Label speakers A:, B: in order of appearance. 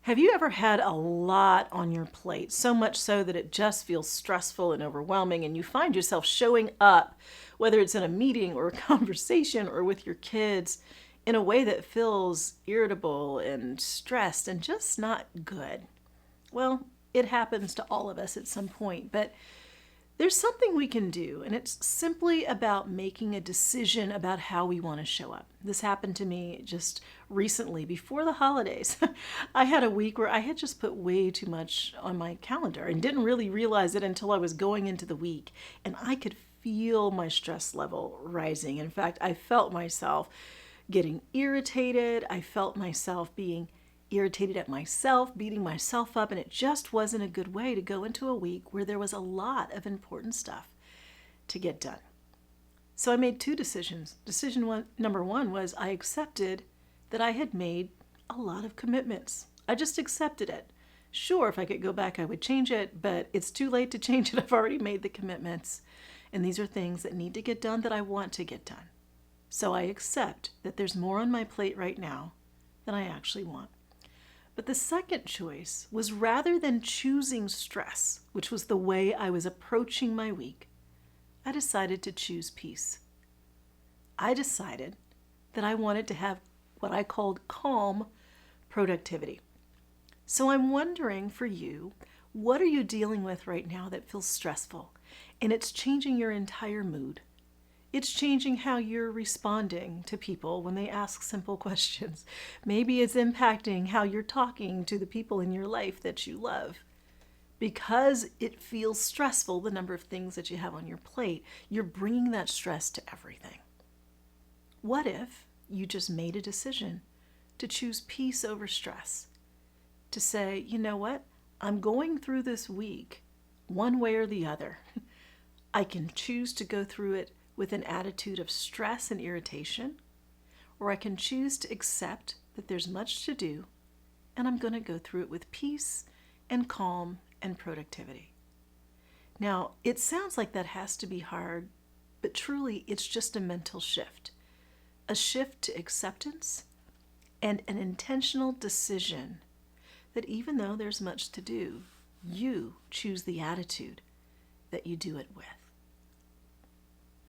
A: Have you ever had a lot on your plate, so much so that it just feels stressful and overwhelming, and you find yourself showing up, whether it's in a meeting or a conversation or with your kids, in a way that feels irritable and stressed and just not good? Well, it happens to all of us at some point, but there's something we can do, and it's simply about making a decision about how we want to show up. This happened to me just recently before the holidays. I had a week where I had just put way too much on my calendar and didn't really realize it until I was going into the week, and I could feel my stress level rising. In fact, I felt myself getting irritated. I felt myself being irritated at myself, beating myself up, and it just wasn't a good way to go into a week where there was a lot of important stuff to get done. So I made two decisions. Number one was I accepted that I had made a lot of commitments. I just accepted it. Sure, if I could go back, I would change it, but it's too late to change it. I've already made the commitments. And these are things that need to get done that I want to get done. So I accept that there's more on my plate right now than I actually want. But the second choice was rather than choosing stress, which was the way I was approaching my week, I decided to choose peace. I decided that I wanted to have what I called calm productivity. So I'm wondering for you, what are you dealing with right now that feels stressful? And it's changing your entire mood. It's changing how you're responding to people when they ask simple questions. Maybe it's impacting how you're talking to the people in your life that you love. Because it feels stressful, the number of things that you have on your plate, you're bringing that stress to everything. What if you just made a decision to choose peace over stress? To say, you know what? I'm going through this week one way or the other. I can choose to go through it with an attitude of stress and irritation, or I can choose to accept that there's much to do and I'm going to go through it with peace and calm and productivity. Now, it sounds like that has to be hard, but truly it's just a mental shift. A shift to acceptance and an intentional decision that even though there's much to do, you choose the attitude that you do it with.